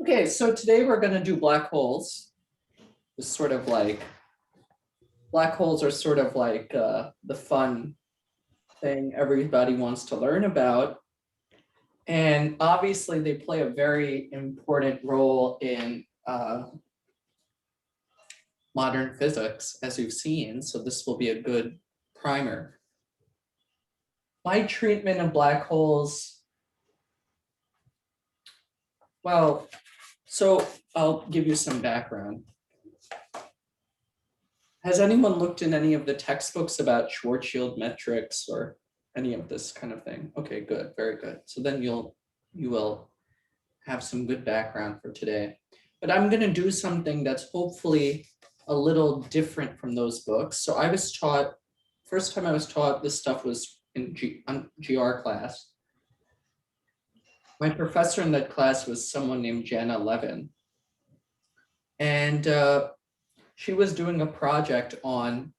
Okay, so today we're going to do black holes. It's sort of like black holes are sort of like the fun thing everybody wants to learn about. And obviously, they play a very important role in modern physics, as you've seen. So, this will be a good primer. My treatment of black holes, well, so I'll give you some background. Has anyone looked in any of the textbooks about Schwarzschild metrics or any of this kind of thing? Okay, good, very good. So then you will have some good background for today. But I'm going to do something that's hopefully a little different from those books. So I was taught, first time I was taught this stuff was in GR class. My professor in that class was someone named Jana Levin. And she was doing a project on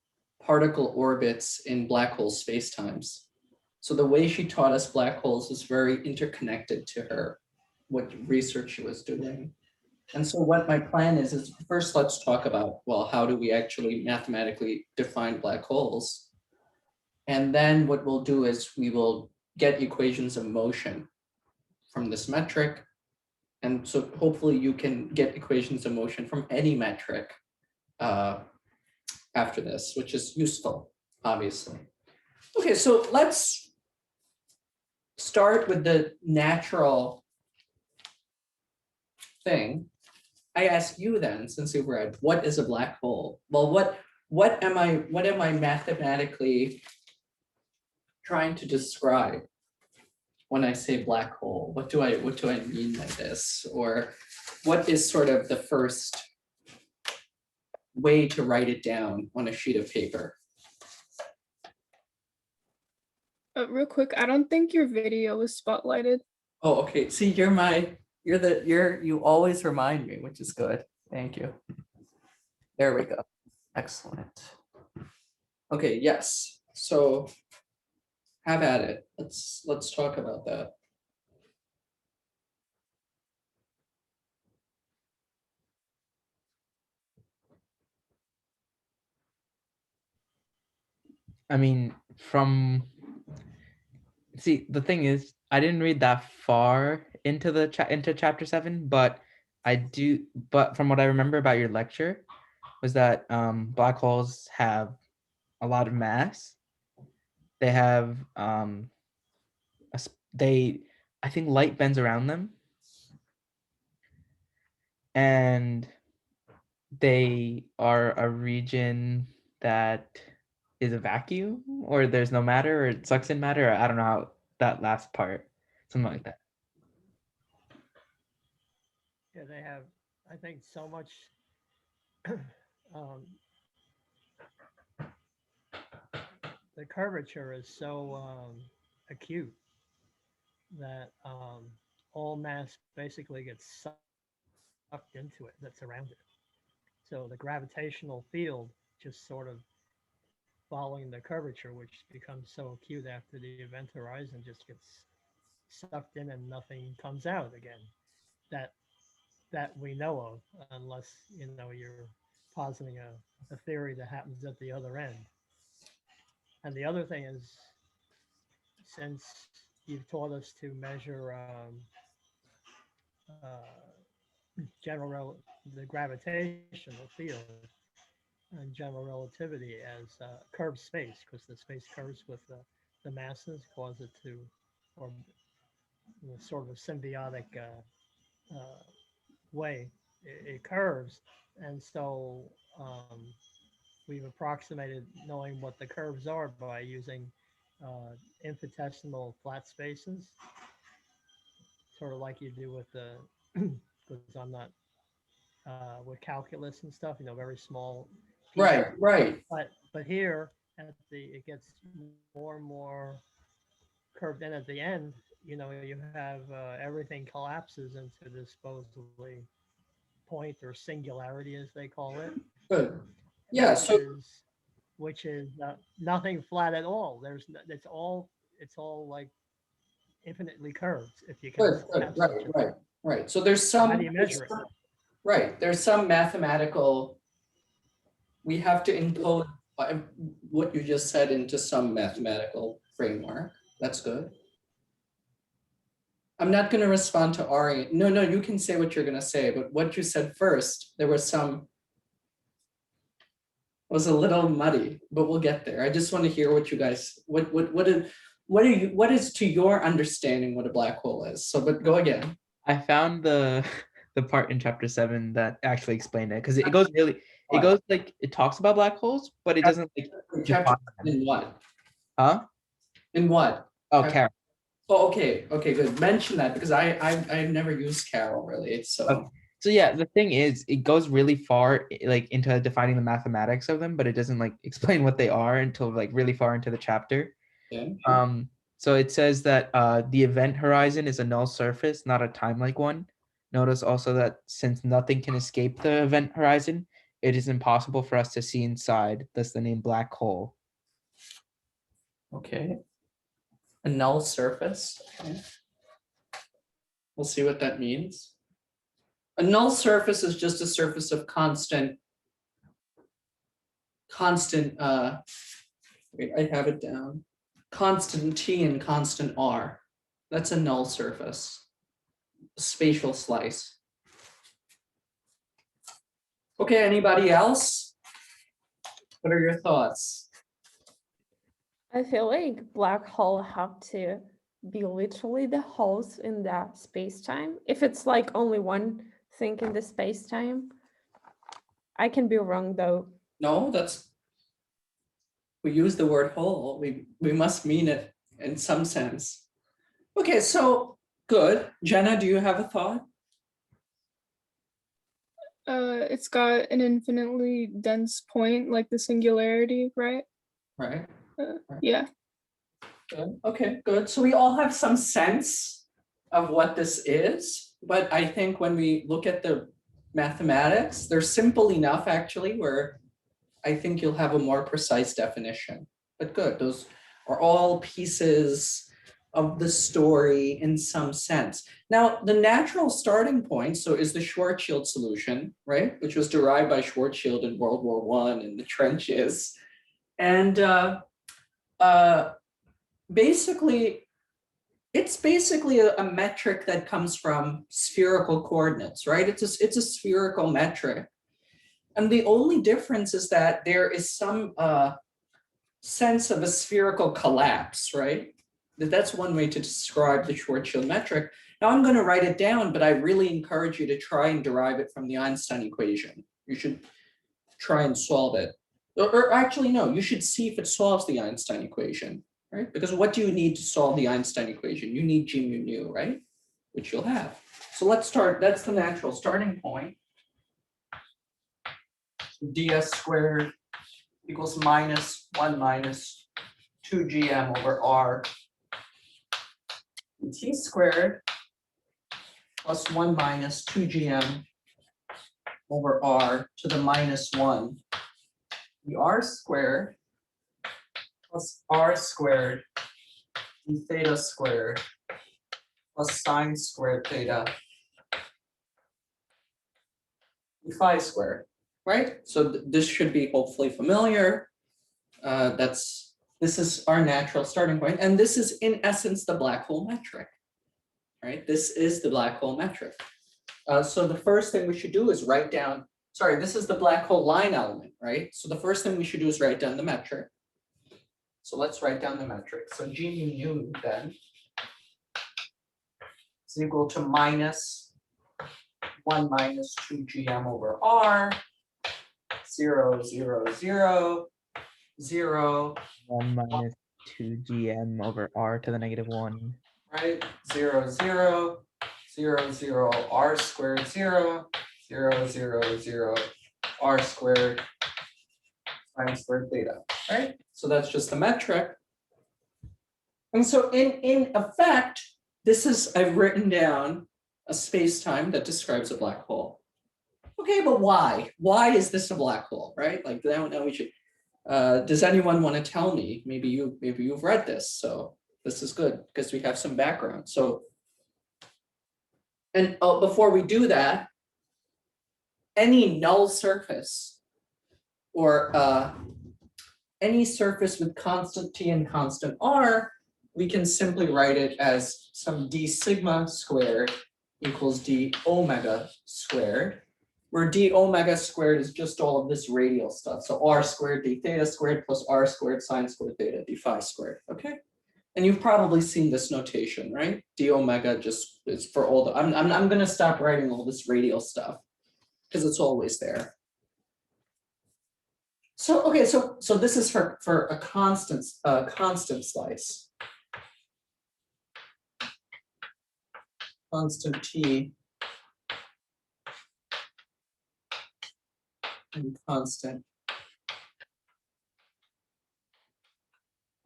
particle orbits in black hole spacetimes. So the way she taught us black holes is very interconnected to her, what research she was doing. And so what my plan is first let's talk about, well, how do we actually mathematically define black holes? And then what we'll do is we will get equations of motion from this metric. And so hopefully you can get equations of motion from any metric after this, which is useful, obviously. Okay, so let's start with the natural thing. I ask you then, since you read, what is a black hole? Well, what am I mathematically trying to describe when I say black hole? What do I mean by this? Or what is sort of the first way to write it down on a sheet of paper? Real quick, I don't think your video was spotlighted. Oh, okay. See, you always remind me, which is good. Thank you. There we go. Excellent. Okay, yes. So have at it. Let's talk about that. I mean, the thing is, I didn't read that far into into chapter 7, but but from what I remember about your lecture was that black holes have a lot of mass. They have I think light bends around them, and they are a region that is a vacuum, or there's no matter, or it sucks in matter, or I don't know how that last part, something like that. Yeah, they have, I think, so much um, the curvature is so acute that all mass basically gets sucked into it that's around it. So the gravitational field just sort of following the curvature, which becomes so acute after the event horizon, just gets sucked in and nothing comes out again. That that we know of, unless you're positing a theory that happens at the other end. And the other thing is, since you've taught us to measure the gravitational field and general relativity as curved space, because the space curves with the masses, cause it to, or sort of a symbiotic way, it curves. And so we've approximated knowing what the curves are by using infinitesimal flat spaces, sort of like you do with the, because I'm not with calculus and stuff, very small pieces. Right. But here it gets more and more curved in at the end. You have everything collapses into this supposedly point or singularity, as they call it. Good. Yeah. Which is nothing flat at all. It's all like infinitely curved. If you can. Good. Right. Right, so there's some. How do you measure it? Right, there's some mathematical. We have to encode what you just said into some mathematical framework. That's good. I'm not gonna respond to Ari. No, you can say what you're gonna say, but what you said first, there was some. Was a little muddy, but we'll get there. I just want to hear what you guys, what is to your understanding what a black hole is? So, but go again. I found the the part in chapter 7 that actually explained it because it goes really, it goes like it talks about black holes, but it doesn't like Chapter define them. in what? Huh? In what? Oh, Chapter- Karen. Oh, okay, good. Mention that because I've never used Carol really. So Okay. So yeah, the thing is, it goes really far like into defining the mathematics of them, but it doesn't like explain what they are until like really far into the chapter. yeah. So it says that the event horizon is a null surface, not a time-like one. Notice also that since nothing can escape the event horizon, it is impossible for us to see inside. Thus the name black hole. Okay. A null surface. Okay. We'll see what that means. A null surface is just a surface of constant, wait, I have it down. Constant T and constant R. That's a null surface. Spatial slice. Okay, anybody else? What are your thoughts? I feel like black hole have to be literally the holes in the space-time. If it's like only one thing in the space-time, I can be wrong though. No, we use the word whole. We must mean it in some sense. Okay, so good. Jenna, do you have a thought? It's got an infinitely dense point, like the singularity, right? Right. Yeah. Good. Okay, good. So we all have some sense of what this is, but I think when we look at the mathematics, they're simple enough actually where I think you'll have a more precise definition. But good, those are all pieces of the story in some sense. Now, the natural starting point, so is the Schwarzschild solution, right? Which was derived by Schwarzschild in World War I in the trenches. And basically, it's basically a metric that comes from spherical coordinates, right? It's a spherical metric. And the only difference is that there is some sense of a spherical collapse, right? That's one way to describe the Schwarzschild metric. Now I'm going to write it down, but I really encourage you to try and derive it from the Einstein equation. You should try and solve it. Or actually, no, you should see if it solves the Einstein equation, right? Because what do you need to solve the Einstein equation? You need G mu nu, right? Which you'll have. So let's start, that's the natural starting point. ds squared equals minus 1 minus 2gm over r. And t squared plus 1 minus 2gm over r to the minus 1. The r squared plus r squared d theta squared plus sine squared theta d phi squared, right? So this should be hopefully familiar. This is our natural starting point, and this is in essence the black hole metric, right? This is the black hole metric. So the first thing we should do is write down, sorry, this is the black hole line element, right? So the first thing we should do is write down the metric. So let's write down the metric. So G mu nu then is equal to minus 1 minus 2gm over r, 0, 0, 0, 0, 1 minus 2gm over r to the negative 1. right? 0, 0, 0, 0, r squared 0, 0, 0, 0, r squared sine squared theta, right? So that's just the metric. And so in effect, this is, I've written down a space-time that describes a black hole. Okay, but why? Why is this a black hole, right? Like now we should, does anyone want to tell me? Maybe you've read this, so this is good because we have some background. So And before we do that, any null surface or any surface with constant t and constant r, we can simply write it as some d sigma squared equals d omega squared, where d omega squared is just all of this radial stuff. So r squared d theta squared plus r squared sine squared theta d phi squared, okay? And you've probably seen this notation, right? D omega just is for all the, I'm gonna stop writing all this radial stuff because it's always there. So, okay, so this is for a constant slice. Constant t and constant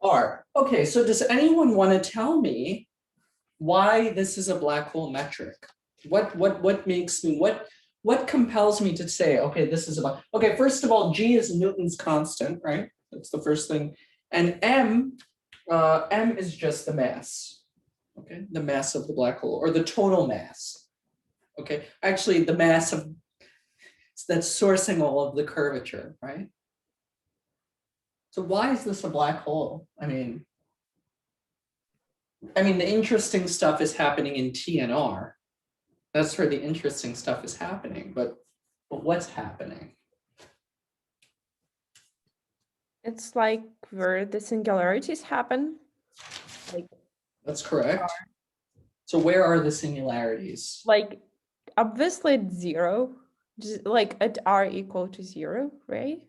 r. Okay, so does anyone want to tell me why this is a black hole metric? What makes me, what compels me to say, okay, this is about, okay, first of all, G is Newton's constant, right? That's the first thing. And M is just the mass, okay? The mass of the black hole, or the total mass, okay? Actually, the mass of, that's sourcing all of the curvature, right? So why is this a black hole? I mean, the interesting stuff is happening in T and R. That's where the interesting stuff is happening, but what's happening? It's like where the singularities happen. That's correct. So where are the singularities? Like obviously it's zero, just like at r equal to 0, right?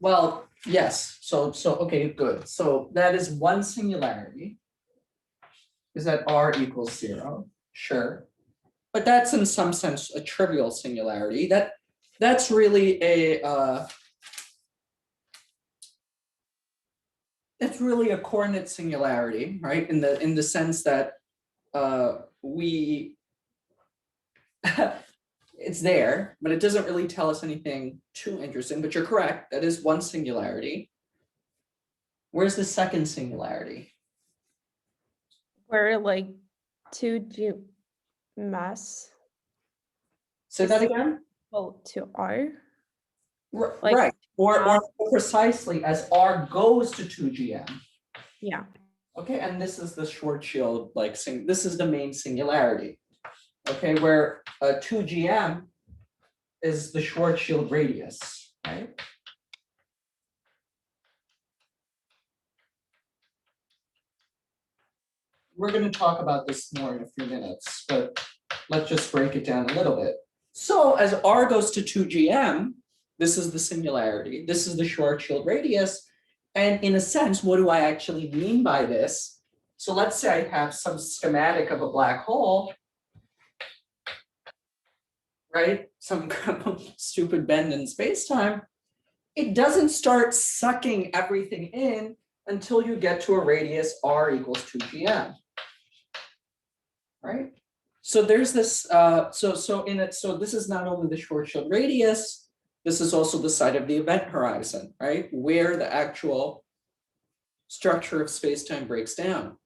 Well, yes, so okay, good. So that is one singularity. Is that r equals 0? Sure. But that's in some sense a trivial singularity. That's really a it's really a coordinate singularity, right? In the sense that we it's there, but it doesn't really tell us anything too interesting. But you're correct, that is one singularity. Where's the second singularity? Where like 2g mass Say that again? equal to r. R- Like, right, or more precisely as r goes to 2gm. Yeah. Okay, and this is the Schwarzschild this is the main singularity. Okay, where 2gm is the Schwarzschild radius, right? We're going to talk about this more in a few minutes, but let's just break it down a little bit. So as r goes to 2gm, this is the singularity, this is the Schwarzschild radius. And in a sense, what do I actually mean by this? So let's say I have some schematic of a black hole, right? Some stupid bend in space-time. It doesn't start sucking everything in until you get to a radius r equals 2gm. Right? So there's this, so this is not only the Schwarzschild radius, this is also the side of the event horizon, right? Where the actual structure of space-time breaks down.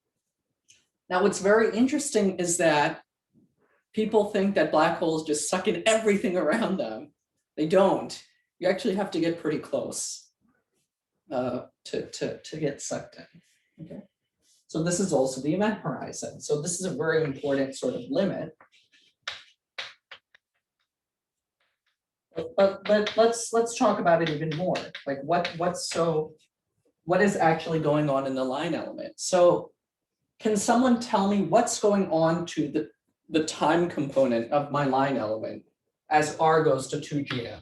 Now, what's very interesting is that people think that black holes just suck in everything around them. They don't. You actually have to get pretty close to get sucked in. Okay. So this is also the event horizon. So this is a very important sort of limit. But let's talk about it even more. Like what is actually going on in the line element? So can someone tell me what's going on to the time component of my line element as r goes to 2gm?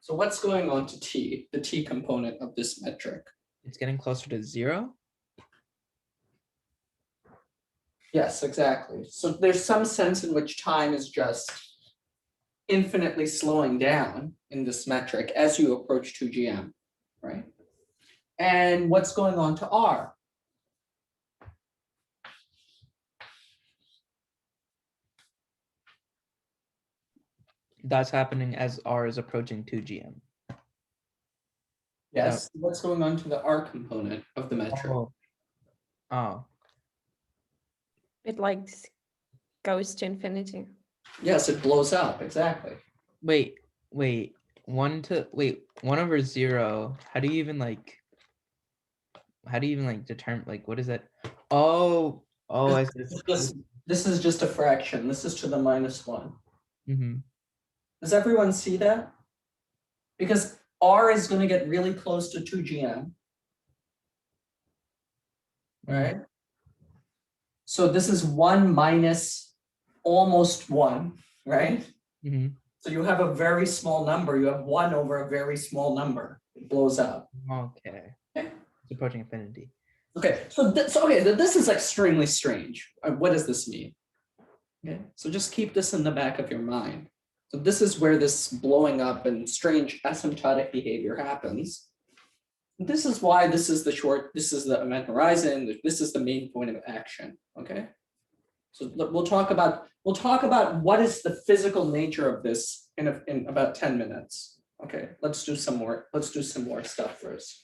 So what's going on to t, the t component of this metric? It's getting closer to 0. Yes, exactly. So there's some sense in which time is just infinitely slowing down in this metric as you approach 2gm, right? And what's going on to r? That's happening as r is approaching 2gm. Yes, what's going on to the r component of the metric? Oh. It like goes to infinity. Yes, it blows up, exactly. Wait, 1 over 0. How do you even like determine, like, what is that? Oh, I see. This is just a fraction. This is to the -1. Mm-hmm. Does everyone see that? Because R is going to get really close to 2GM, right? So this is 1 minus almost 1, right? Mm-hmm. So you have a very small number. You have 1 over a very small number. It blows up. Okay. Okay. It's approaching infinity. Okay, so this is extremely strange. What does this mean? Okay, so just keep this in the back of your mind. So this is where this blowing up and strange asymptotic behavior happens. This is why this is the event horizon. This is the main point of action. Okay, so we'll talk about what is the physical nature of this in about 10 minutes. Okay, let's do some more stuff first.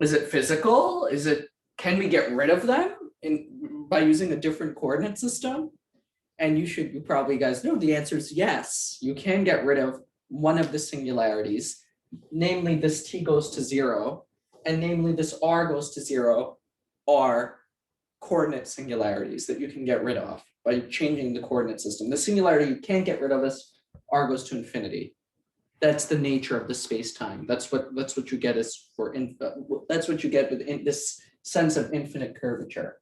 Is it physical? Can we get rid of them by using a different coordinate system? And you probably guys know the answer is yes. You can get rid of one of the singularities, namely this t goes to 0, and namely this r goes to 0 are coordinate singularities that you can get rid of by changing the coordinate system. The singularity you can't get rid of is r goes to infinity. That's the nature of the space-time. That's what you get that's what you get with this sense of infinite curvature.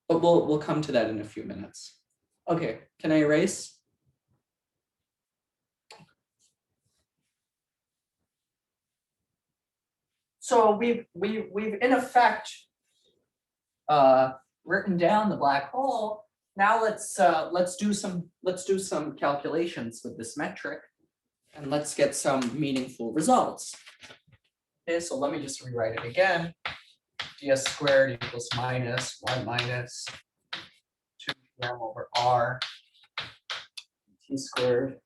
But we'll come to that in a few minutes. Okay, can I erase? So we've in effect written down the black hole. Now let's do some calculations with this metric, and let's get some meaningful results. Okay, so let me just rewrite it again. ds squared equals minus 1 minus 2m over r t squared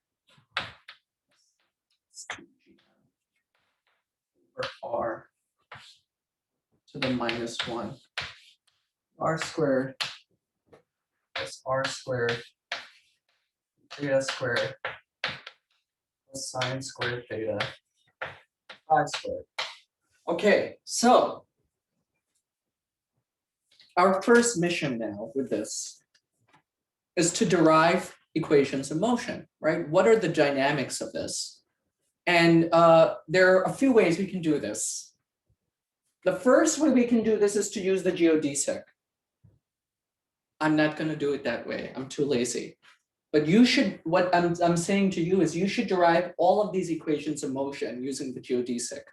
over r to the -1 r squared plus r squared theta squared plus sine squared theta phi squared. Okay, so our first mission now with this is to derive equations of motion, right? What are the dynamics of this? And there are a few ways we can do this. The first way we can do this is to use the geodesic. I'm not going to do it that way. I'm too lazy. But you should, what I'm saying to you is you should derive all of these equations of motion using the geodesic.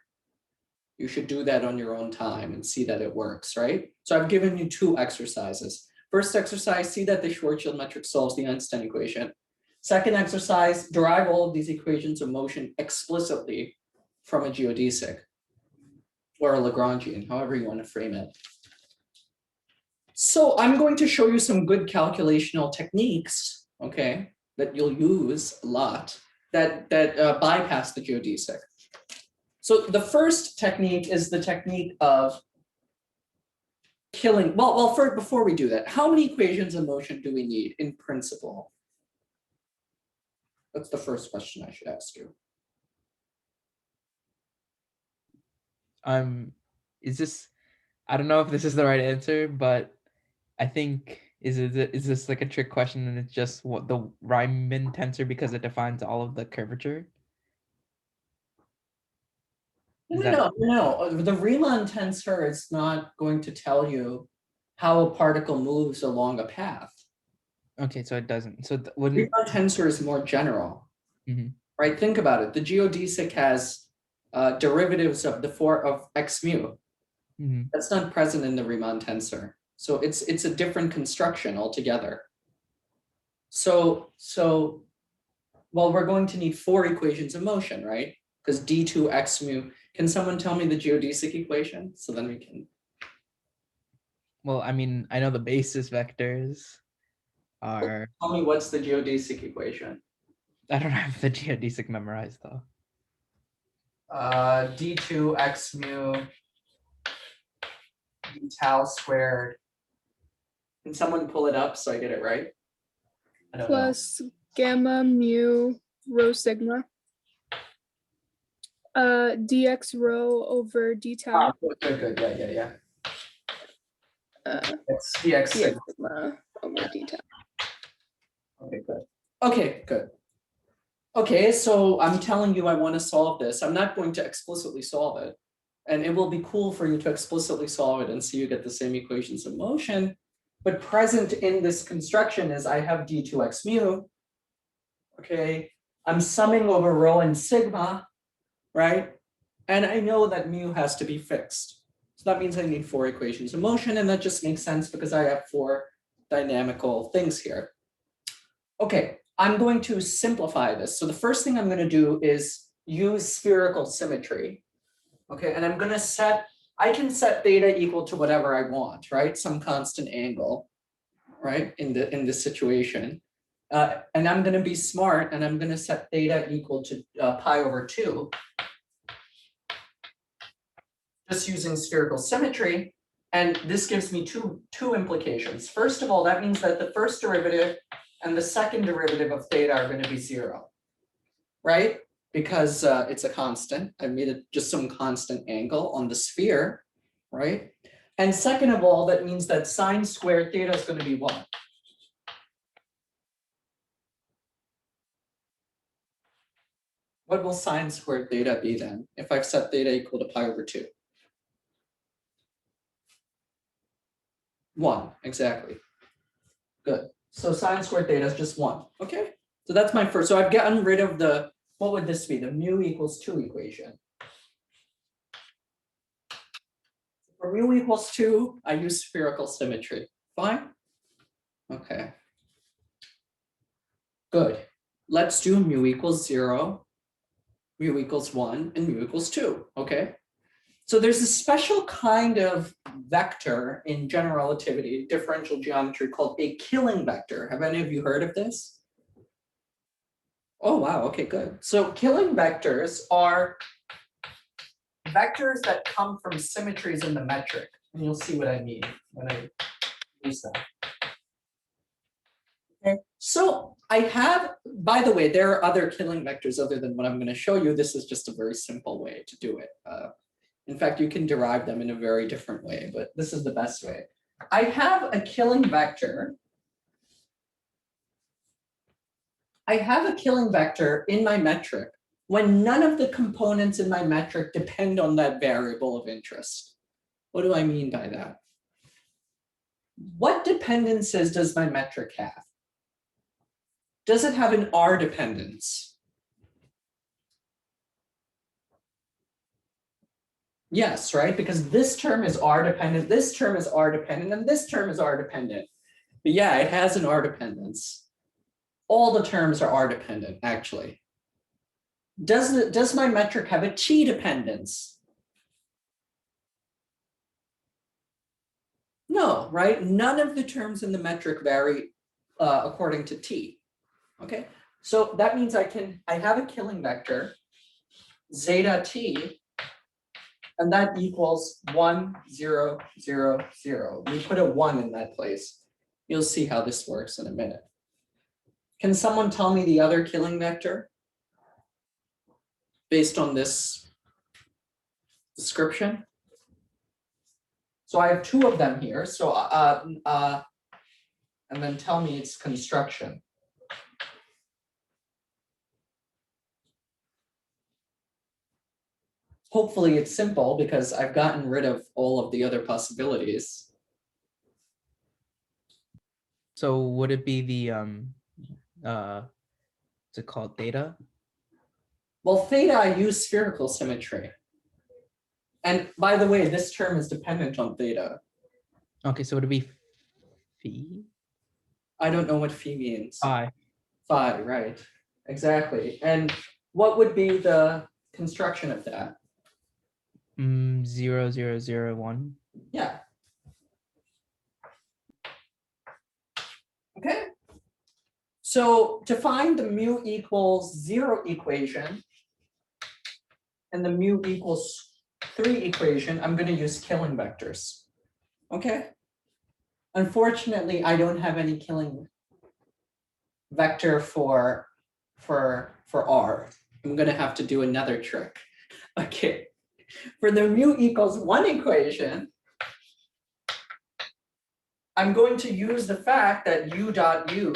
You should do that on your own time and see that it works, right? So I've given you 2 exercises. First exercise, see that the Schwarzschild metric solves the Einstein equation. Second exercise, derive all of these equations of motion explicitly from a geodesic or a Lagrangian, however you want to frame it. So I'm going to show you some good calculational techniques, okay, that you'll use a lot that bypass the geodesic. So the first technique is the technique of killing, before we do that, how many equations of motion do we need in principle? That's the first question I should ask you. Is this, I don't know if this is the right answer, but I think is this like a trick question, and it's just what the Riemann tensor because it defines all of the curvature? No. The Riemann tensor is not going to tell you how a particle moves along a path. Okay, so it doesn't. So wouldn't Riemann tensor is more general, right? Think about it. The geodesic has derivatives of of x mu. That's not present in the Riemann tensor. So it's a different construction altogether. So we're going to need 4 equations of motion, right? Because d2 x mu. Can someone tell me the geodesic equation? So then we can. Well, I mean, I know the basis vectors are. Tell me what's the geodesic equation? I don't have the geodesic memorized though. D2 x mu d tau squared Can someone pull it up so I get it right? I don't know. Plus gamma mu rho sigma. Dx rho over d Ah, tau. good. Yeah. It's dx Dx sigma. sigma over d tau. Okay, good. Okay, so I'm telling you I want to solve this. I'm not going to explicitly solve it. And it will be cool for you to explicitly solve it and see you get the same equations of motion. But present in this construction is I have d2x mu. Okay, I'm summing over rho and sigma, right? And I know that mu has to be fixed. So that means I need 4 equations of motion, and that just makes sense because I have 4 dynamical things here. Okay, I'm going to simplify this. So the first thing I'm going to do is use spherical symmetry. Okay, and I'm going to I can set theta equal to whatever I want, right? Some constant angle, right? In this situation. And I'm going to be smart and I'm going to set theta equal to pi over 2. Just using spherical symmetry. And this gives me two implications. First of all, that means that the first derivative and the second derivative of theta are going to be 0, right? Because it's a constant. I made it just some constant angle on the sphere, right? And second of all, that means that sine squared theta is going to be what? What will sine squared theta be then, if I've set theta equal to pi over 2? 1, exactly. Good. So sine squared theta is just 1. Okay. So that's my first. So I've gotten rid of the, what would this be? The mu equals 2 equation. For mu equals 2, I use spherical symmetry. Fine. Okay. Good. Let's do mu equals 0, mu equals 1, and mu equals 2. Okay. So there's a special kind of vector in general relativity, differential geometry, called a killing vector. Have any of you heard of this? Oh, wow. Okay, good. So killing vectors are vectors that come from symmetries in the metric. And you'll see what I mean when I use that. Okay. So I have, by the way, there are other killing vectors other than what I'm going to show you. This is just a very simple way to do it. In fact, you can derive them in a very different way, but this is the best way. I have a killing vector. I have a killing vector in my metric when none of the components in my metric depend on that variable of interest. What do I mean by that? What dependencies does my metric have? Does it have an R dependence? Yes, right? Because this term is R dependent, this term is R dependent, and this term is R dependent. But yeah, it has an R dependence. All the terms are R dependent, actually. Does my metric have a T dependence? No, right? None of the terms in the metric vary according to T. Okay, so that means I have a killing vector, zeta T, and that equals 1, 0, 0, 0. We put a 1 in that place. You'll see how this works in a minute. Can someone tell me the other killing vector based on this description? So I have 2 of them here. So and then tell me its construction. Hopefully it's simple because I've gotten rid of all of the other possibilities. So would it be the what's it called, theta? Well, theta, I use spherical symmetry. And by the way, this term is dependent on theta. Okay, so would it be phi? I don't know what phi means. Phi. Phi, right. Exactly. And what would be the construction of that? 0, 0, 0, 1. Yeah. Okay. So to find the mu equals 0 equation and the mu equals 3 equation, I'm going to use killing vectors. Okay. Unfortunately, I don't have any killing vector for R. I'm gonna have to do another trick. Okay, for the mu equals 1 equation, I'm going to use the fact that u dot u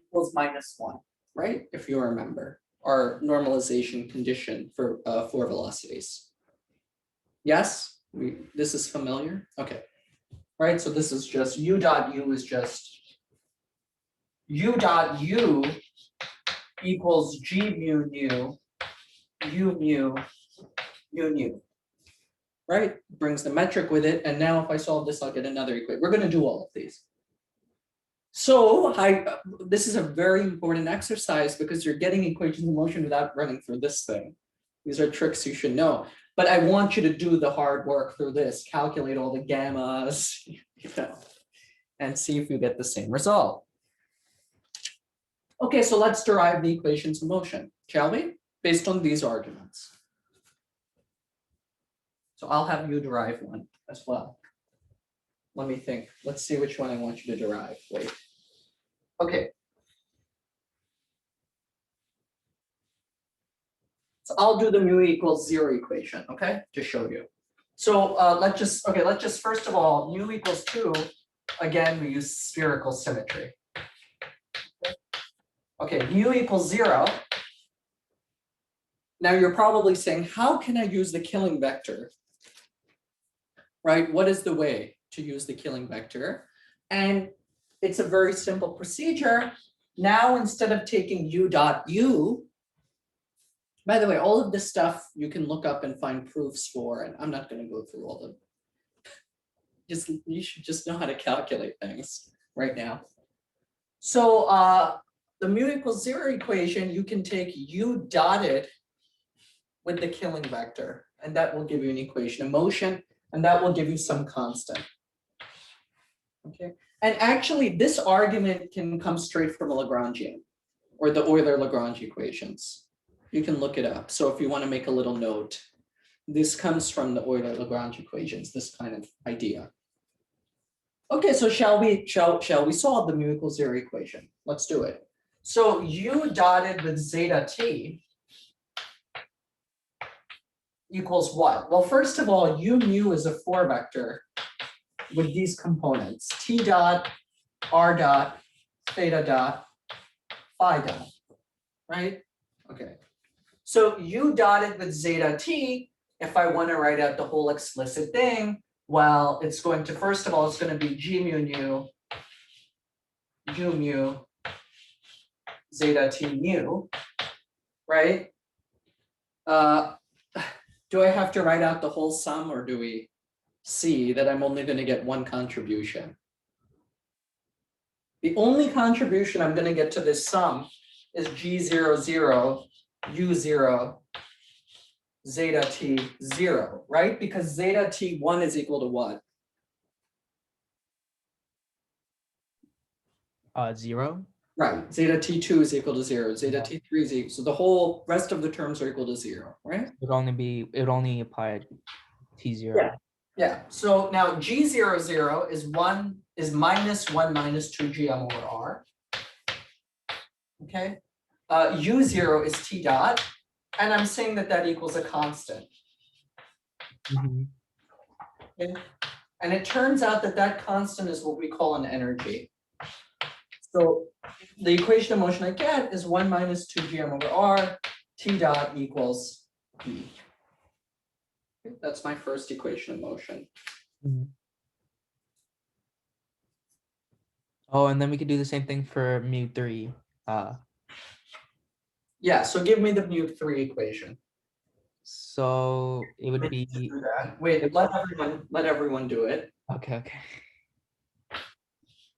equals -1, right? If you remember our normalization condition for velocities. Yes, this is familiar. Okay, right. So this is just u dot u is just u dot u equals g mu nu u mu u nu. Right, brings the metric with it, and now if I solve this, I'll get another equation. We're going to do all of these. So this is a very important exercise because you're getting equations of motion without running through this thing. These are tricks you should know. But I want you to do the hard work through this, calculate all the gammas, and see if you get the same result. Okay, so let's derive the equations of motion, shall we? Based on these arguments. So I'll have you derive one as well. Let me think. Let's see which one I want you to derive. Wait. Okay. So I'll do the mu equals 0 equation, okay, to show you. So let's just first of all, mu equals 2. Again, we use spherical symmetry. Okay, mu equals 0. Now you're probably saying, how can I use the killing vector? Right? What is the way to use the killing vector? And it's a very simple procedure. Now, instead of taking u dot u, by the way, all of this stuff you can look up and find proofs for, and I'm not going to go through all of them. You should just know how to calculate things right now. So the mu equals 0 equation, you can take u dotted with the killing vector, and that will give you an equation of motion, and that will give you some constant. Okay, and actually this argument can come straight from a Lagrangian or the Euler-Lagrange equations. You can look it up. So if you want to make a little note, this comes from the Euler-Lagrange equations, this kind of idea. Okay, so shall we solve the mu equals 0 equation? Let's do it. So u dotted with zeta t equals what? Well, first of all, u mu is a 4 vector with these components, t dot, r dot, theta dot, phi dot, right? Okay. So u dotted with zeta t, if I want to write out the whole explicit thing, well, it's going to, first of all, it's going to be g mu nu, u mu, zeta t mu, right? Do I have to write out the whole sum, or do we see that I'm only going to get one contribution? The only contribution I'm going to get to this sum is g0, 0, u0, zeta t 0, right? Because zeta t1 is equal to what? 0. Right, zeta t2 is equal to 0, zeta t3 is equal, so the whole rest of the terms are equal to 0, right? It would only apply at t0. Yeah, so now g00 is minus 1 minus 2gm over r. Okay, u0 is t dot, and I'm saying that that equals a constant. Mhm. Okay? And it turns out that that constant is what we call an energy. So the equation of motion I get is 1 minus 2gm over r, t dot equals E. Okay, that's my first equation of motion. Mhm. Oh, and then we could do the same thing for mu3. Yeah, so give me the mu3 equation. So it would be Do that. Wait, let everyone do it. okay.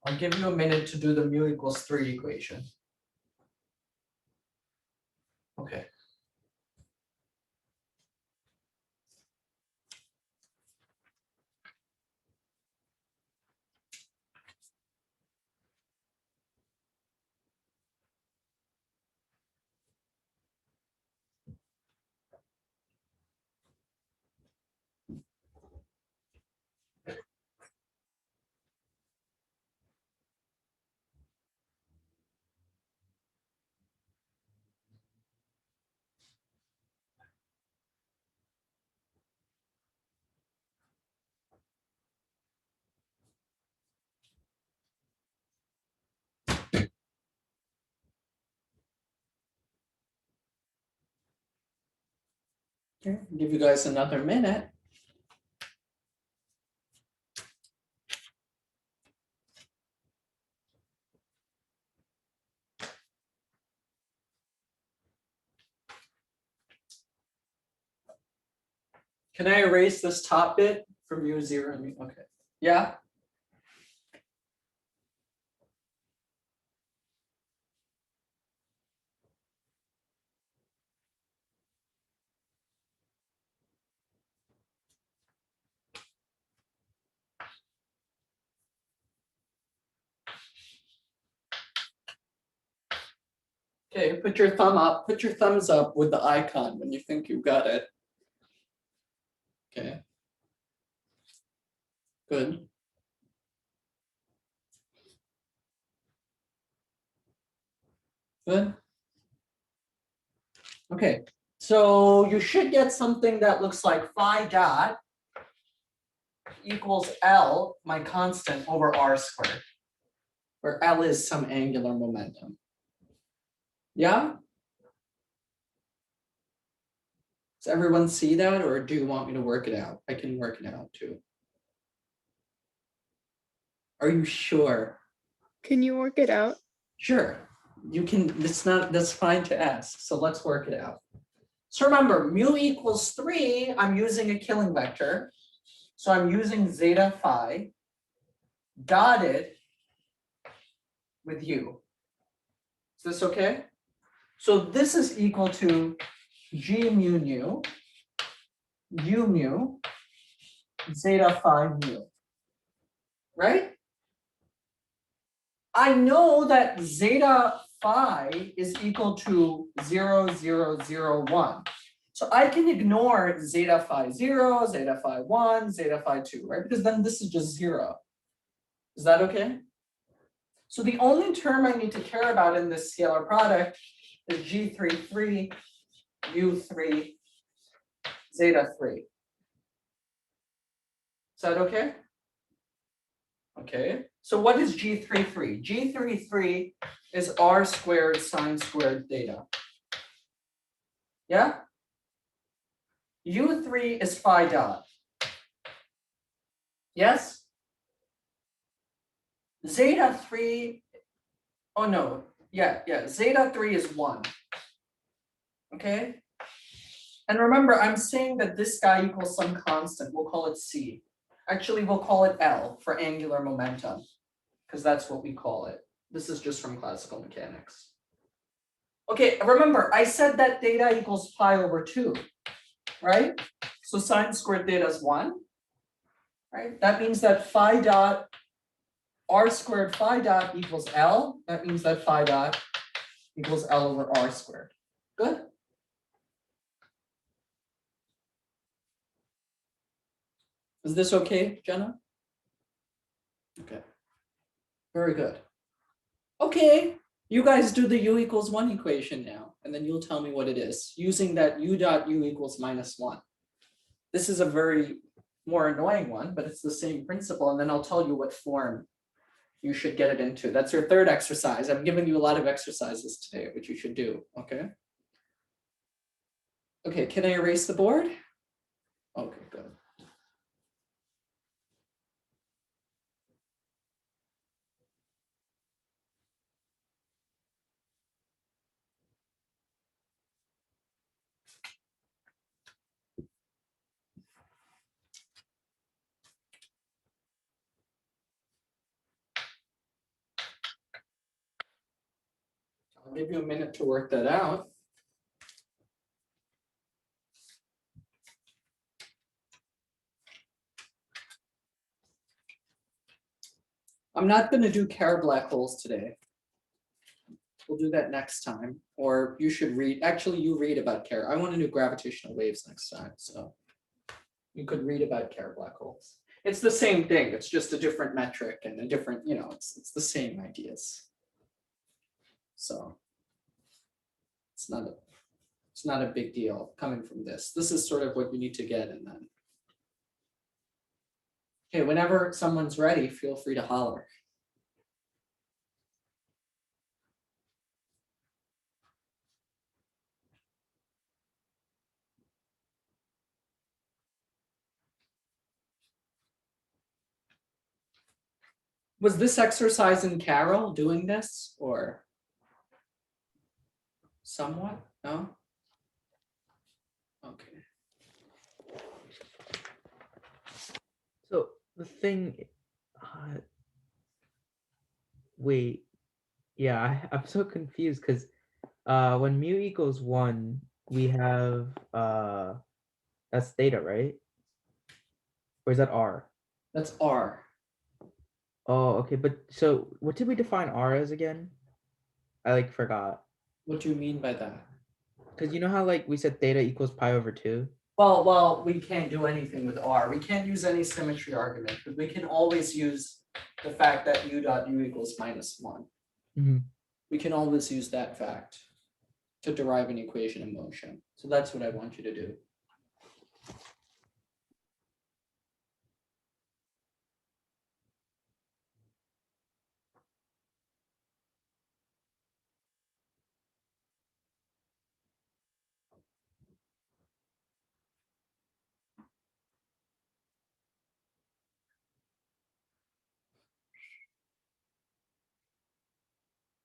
I'll give you a minute to do the mu equals 3 equation. Okay. Okay, give you guys another minute. Can I erase this top bit from you, 0 and me? Okay, yeah? Okay, put your thumb up, put your thumbs up with the icon when you think you got it. Okay. Good. Good. Okay, so you should get something that looks like phi dot equals L, my constant, over R squared, where L is some angular momentum. Yeah? Does everyone see that, or do you want me to work it out? I can work it out too. Are you sure? Can you work it out? Sure. You can, that's fine to ask. So let's work it out. So remember, mu equals 3, I'm using a killing vector. So I'm using zeta phi dotted with u. Is this okay? So this is equal to g mu nu, u mu, zeta phi mu, right? I know that zeta phi is equal to 0, 0, 0, 1. So I can ignore zeta phi 0, zeta phi 1, zeta phi 2, right? Because then this is just 0. Is that okay? So the only term I need to care about in this scalar product is G33, U3, zeta 3. Is that okay? Okay, so what is G33? G33 is R squared sine squared theta. Yeah? U3 is phi dot. Yes? Zeta 3, oh no, yeah, zeta 3 is 1. Okay? And remember, I'm saying that this guy equals some constant. We'll call it C. Actually, we'll call it L for angular momentum, because that's what we call it. This is just from classical mechanics. Okay, remember, I said that theta equals pi over 2, right? So sine squared theta is 1, right? That means that phi dot r squared phi dot equals L. That means that phi dot equals L over r squared. Good? Is this okay, Jenna? Okay. Very good. Okay, you guys do the u equals 1 equation now, and then you'll tell me what it is, using that u dot u equals -1. This is a very more annoying one, but it's the same principle, and then I'll tell you what form you should get it into. That's your third exercise. I'm giving you a lot of exercises today, which you should do, okay? Okay, can I erase the board? Okay, good. I'll give you a minute to work that out. I'm not going to do Kerr black holes today. We'll do that next time, or you should read, actually you read about Kerr. I want to do gravitational waves next time, so you could read about Kerr black holes. It's the same thing, it's just a different metric and a different, it's the same ideas. So it's not a big deal coming from this. This is sort of what you need to get, and then. Okay, whenever someone's ready, feel free to holler. Was this exercise in Carol doing this or? Somewhat, no? Okay, So the thing, uh, wait, yeah, I'm so confused because when mu equals 1, we have that's theta, right? Or is that r? that's R. Oh, okay, but so what did we define r as again? I like forgot. What do you mean by that? Because you know how like we said theta equals pi over 2? Well, we can't do anything with R. We can't use any symmetry argument, but we can always use the fact that u dot u equals -1. Mm-hmm. We can always use that fact to derive an equation in motion. So that's what I want you to do.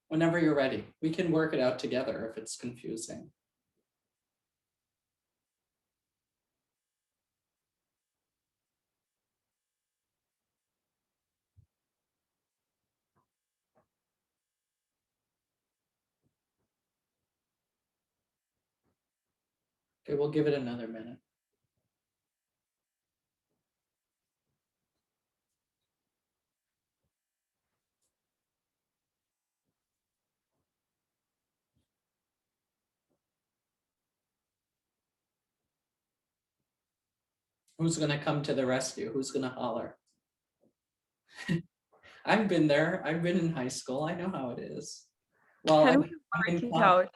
Whenever you're ready, we can work it out together if it's confusing. Okay, we'll give it another minute. Who's gonna come to the rescue? Who's gonna holler? I've been there. I've been in high school. I know how it is. Well, Can I'm we in work it class- out?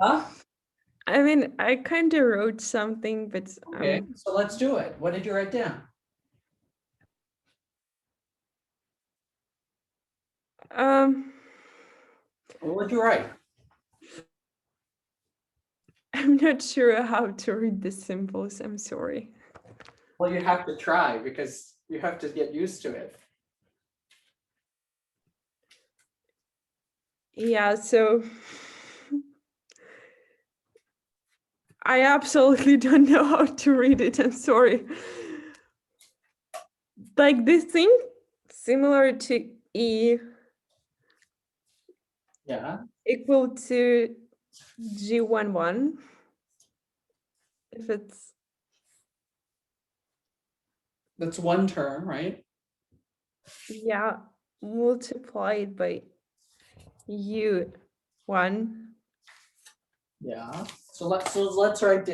Huh? I mean, I kind of wrote something, but Okay, so let's do it. What did you write down? um, What did you write? I'm not sure how to read the symbols. I'm sorry. Well, you have to try because you have to get used to it. Yeah, so I absolutely don't know how to read it. I'm sorry. Like this thing, similar to E Yeah, equal to G11. If it's, that's one term, right? yeah, multiplied by U1. Yeah. So let's write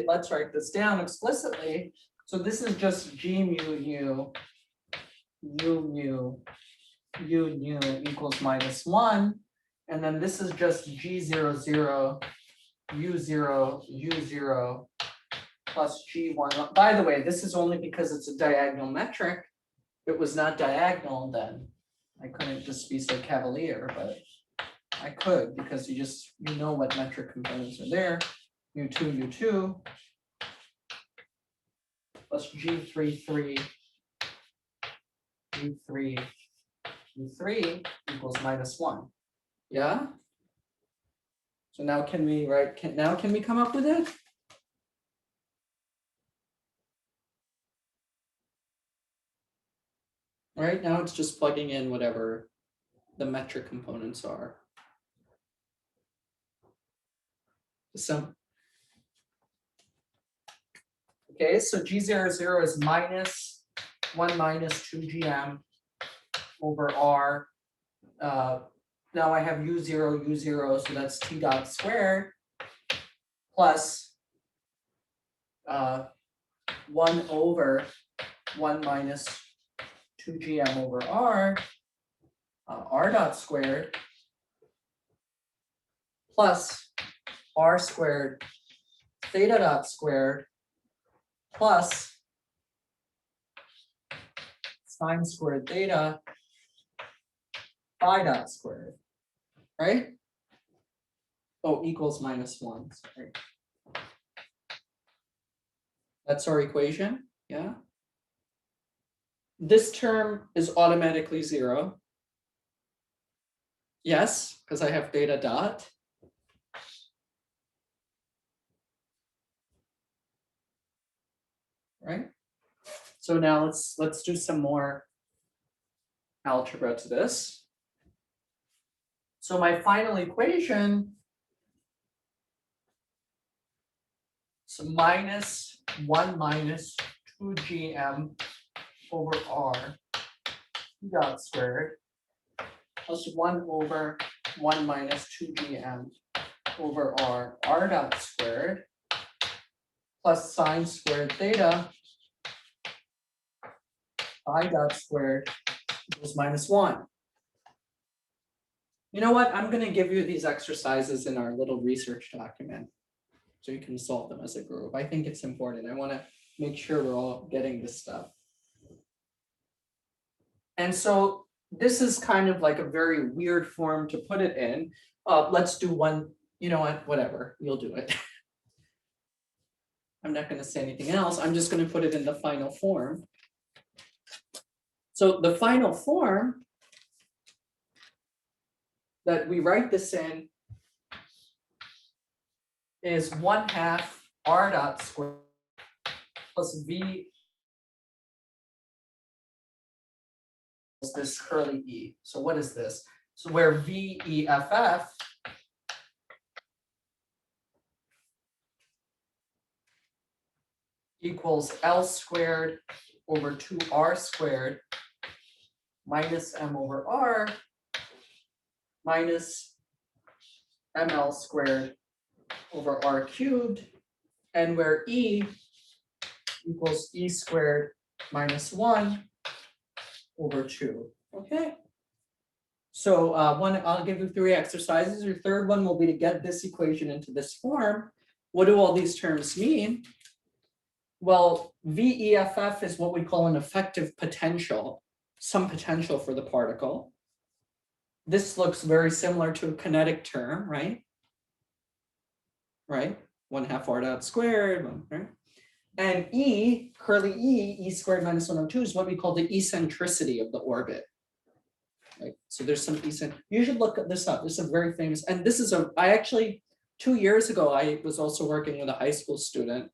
this down explicitly. So this is just G mu u mu equals -1, and then this is just G00 u0 plus G1. By the way, this is only because it's a diagonal metric. If it was not diagonal, then I couldn't just be so cavalier, but I could because you know what metric components are there. U2 plus G33 U3 equals -1. Yeah? So now can we can we come up with it? Right now it's just plugging in whatever the metric components are. So okay, so G00 is -1 minus 2gm over R. Now I have U0, so that's T dot squared plus 1 over 1 minus 2gm over R, R dot squared plus R squared theta dot squared plus sine squared theta phi dot squared, right? Oh, equals -1, sorry. That's our equation, yeah? This term is automatically 0. Yes, because I have data dot. Right? So now let's do some more algebra to this. So my final equation, so minus 1 minus 2gm over r dot squared plus 1 over 1 minus 2gm over r dot squared plus sine squared theta I dot squared equals -1. You know what? I'm going to give you these exercises in our little research document so you can solve them as a group. I think it's important. I want to make sure we're all getting this stuff. And so this is kind of like a very weird form to put it in. Let's do one, you know what, whatever, you'll do it. I'm not going to say anything else. I'm just going to put it in the final form. So the final form that we write this in is 1/2 r dot squared plus v is this curly e. So what is this? So where VEFF equals L squared over 2r squared minus m over r minus ml squared over r cubed, and where e equals e squared minus 1 over 2. Okay. So I'll give you 3 exercises. Your third one will be to get this equation into this form. What do all these terms mean? Well, VEFF is what we call an effective potential, some potential for the particle. This looks very similar to a kinetic term, right? Right? 1/2 r dot squared, right? And E, curly E squared minus 1 over 2 is what we call the eccentricity of the orbit. Right? So there's some you should look this up. This is a very famous, and this is I actually, 2 years ago, I was also working with a high school student.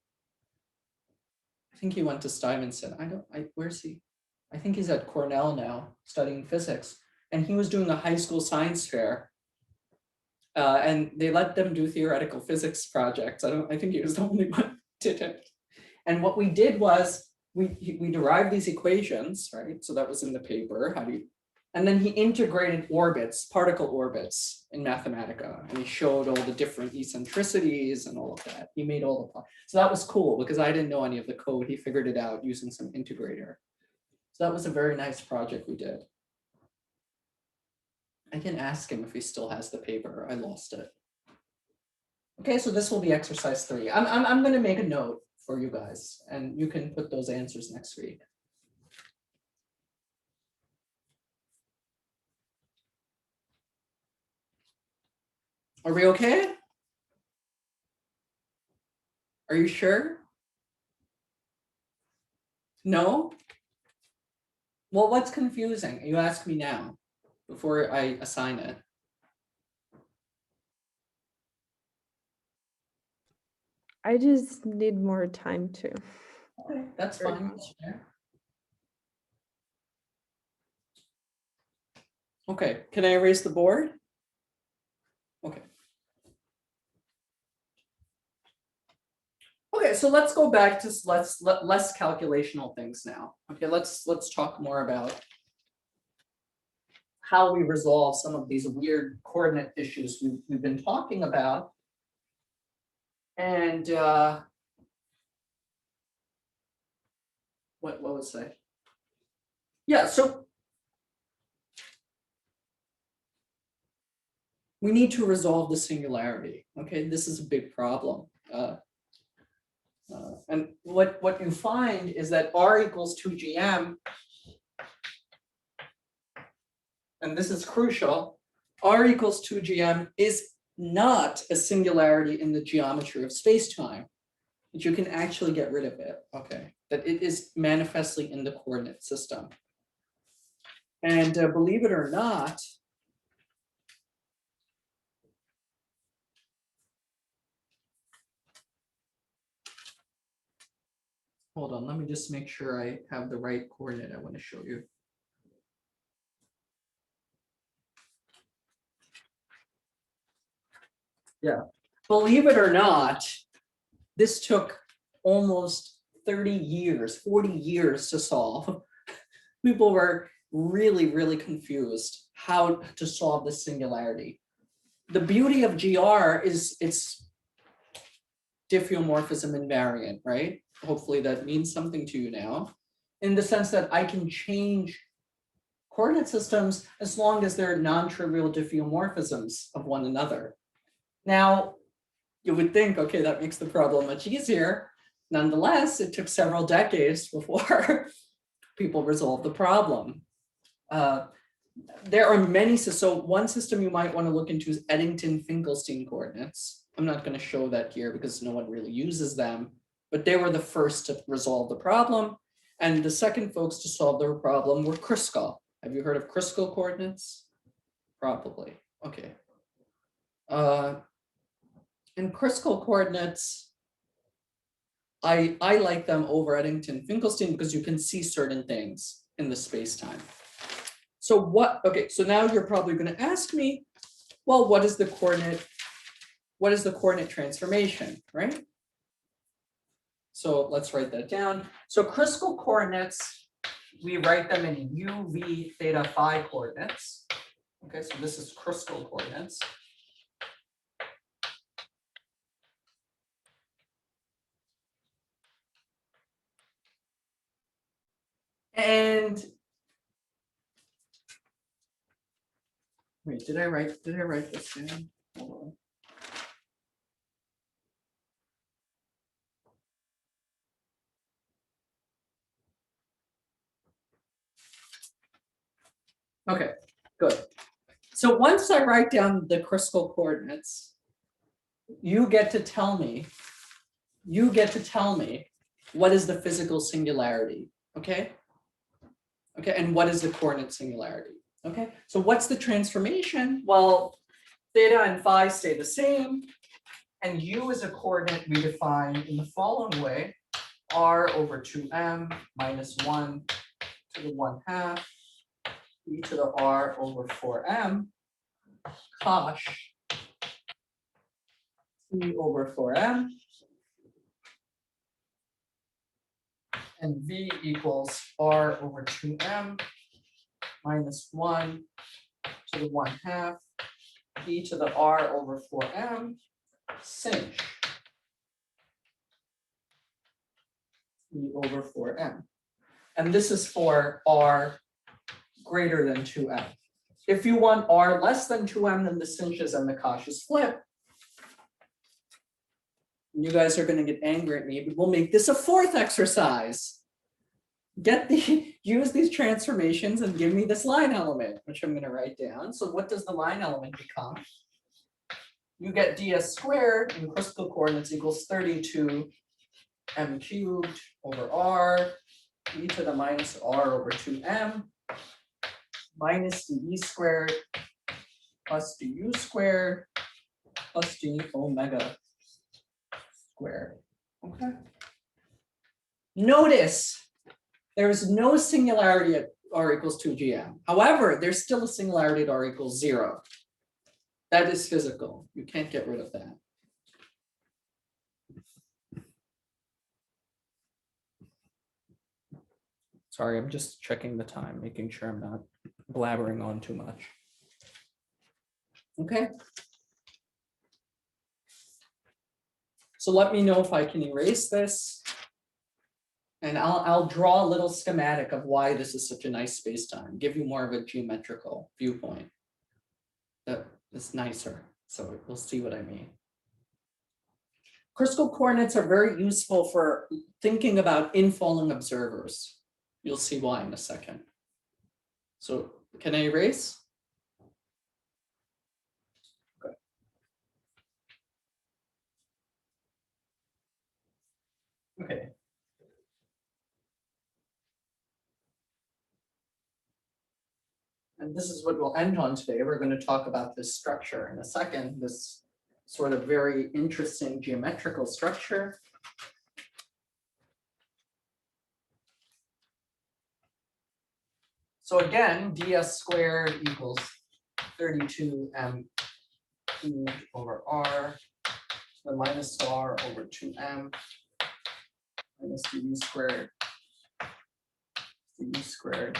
I think he went to Stuyvesant. Where's he? I think he's at Cornell now studying physics. And he was doing a high school science fair. And they let them do theoretical physics projects. I think he was the only one who did it. And what we did was we derived these equations, right? So that was in the paper. And then he integrated orbits, particle orbits in Mathematica, and he showed all the different eccentricities and all of that. He made all the, so that was cool because I didn't know any of the code. He figured it out using some integrator. So that was a very nice project we did. I can ask him if he still has the paper. I lost it. Okay, so this will be exercise 3. I'm going to make a note for you guys, and you can put those answers next week. Are we okay? Are you sure? No? Well, what's confusing? You ask me now before I assign it. I just need more time too. Okay, that's Very fine. That's fair. Okay, can I erase the board? Okay. Okay, so let's go back to less calculational things now. Okay, let's talk more about how we resolve some of these weird coordinate issues we've been talking about. And what was I? Yeah, so we need to resolve the singularity. Okay, this is a big problem. And what you find is that r equals 2gm, and this is crucial, r equals 2gm is not a singularity in the geometry of space-time, but you can actually get rid of it, okay? That it is manifestly in the coordinate system. And believe it or not, hold on, let me just make sure I have the right coordinate I want to show you. Yeah, believe it or not, this took almost 30 years, 40 years to solve. People were really, really confused how to solve this singularity. The beauty of GR is it's diffeomorphism invariant, right? Hopefully that means something to you now, in the sense that I can change coordinate systems as long as they're non-trivial diffeomorphisms of one another. Now, you would think, okay, that makes the problem much easier. Nonetheless, it took several decades before people resolved the problem. There are many, so one system you might want to look into is Eddington-Finkelstein coordinates. I'm not going to show that here because no one really uses them, but they were the first to resolve the problem. And the second folks to solve the problem were Kruskal. Have you heard of Kruskal coordinates? Probably, okay. And Kruskal coordinates, I like them over Eddington-Finkelstein because you can see certain things in the space-time. So what, okay, so now you're probably going to ask me, well, what is the coordinate transformation, right? So let's write that down. So Kruskal coordinates, we write them in u, v, theta, phi coordinates. Okay, so this is Kruskal coordinates. And wait, did I write this down? Hold on. Okay, good. So once I write down the Kruskal coordinates, you get to tell me what is the physical singularity, okay? Okay, and what is the coordinate singularity? Okay, so what's the transformation? Well, theta and phi stay the same, and u is a coordinate we define in the following way: r over 2m minus 1 to the 1/2 e to the r over 4m cosh e over 4m, and v equals r over 2m minus 1 to the 1/2 e to the r over 4m sinh e over 4m. And this is for r greater than 2m. If you want r less than 2m, then the sinh and the cosh's flip. You guys are going to get angry at me, but we'll make this a fourth exercise. Use these transformations and give me this line element, which I'm going to write down. So what does the line element become? You get ds squared in Kruskal coordinates equals 32 m cubed over r e to the minus r over 2m minus dE squared plus du squared plus d omega squared. Okay. Notice there is no singularity at r equals 2gm. However, there's still a singularity at r equals 0. That is physical. You can't get rid of that. Sorry, I'm just checking the time, making sure I'm not blabbering on too much. Okay. So let me know if I can erase this. And I'll draw a little schematic of why this is such a nice space-time, give you more of a geometrical viewpoint. That is nicer, so we'll see what I mean. Kruskal coordinates are very useful for thinking about infalling observers. You'll see why in a second. So can I erase? Okay. Okay. And this is what we'll end on today. We're going to talk about this structure in a second, this sort of very interesting geometrical structure. So again, ds squared equals 32m cubed over r, the minus r over 2m minus dv squared dv squared.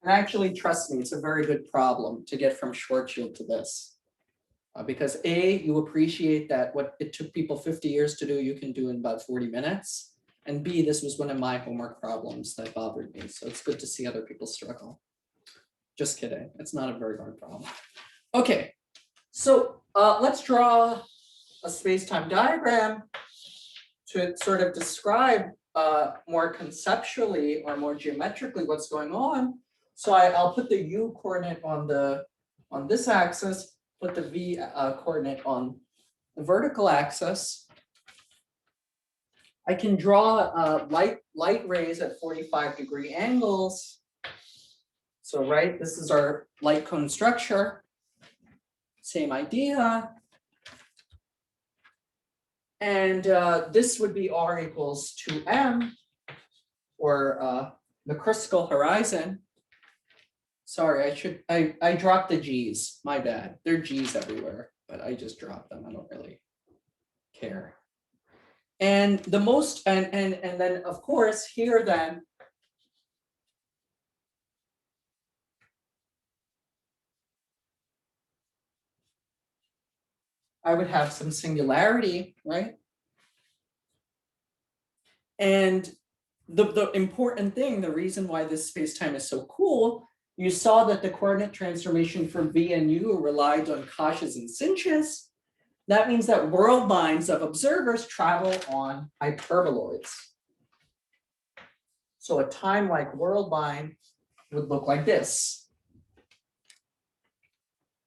And actually, trust me, it's a very good problem to get from Schwarzschild to this. Because A, you appreciate that what it took people 50 years to do, you can do in about 40 minutes. And B, this was one of my homework problems that bothered me. So it's good to see other people struggle. Just kidding, it's not a very hard problem. Okay, so let's draw a space-time diagram to sort of describe more conceptually or more geometrically what's going on. So I'll put the u coordinate on this axis, put the v coordinate on the vertical axis. I can draw light rays at 45-degree angles. So right, this is our light cone structure. Same idea. And this would be r equals 2m, or the critical horizon. Sorry, I dropped the g's, my bad. There are g's everywhere, but I just dropped them. I don't really care. And the most, and then of course here then, I would have some singularity, right? And the important thing, the reason why this space-time is so cool, you saw that the coordinate transformation for v and u relied on Cauchys and Cinches. That means that world lines of observers travel on hyperboloids. So a time-like world line would look like this,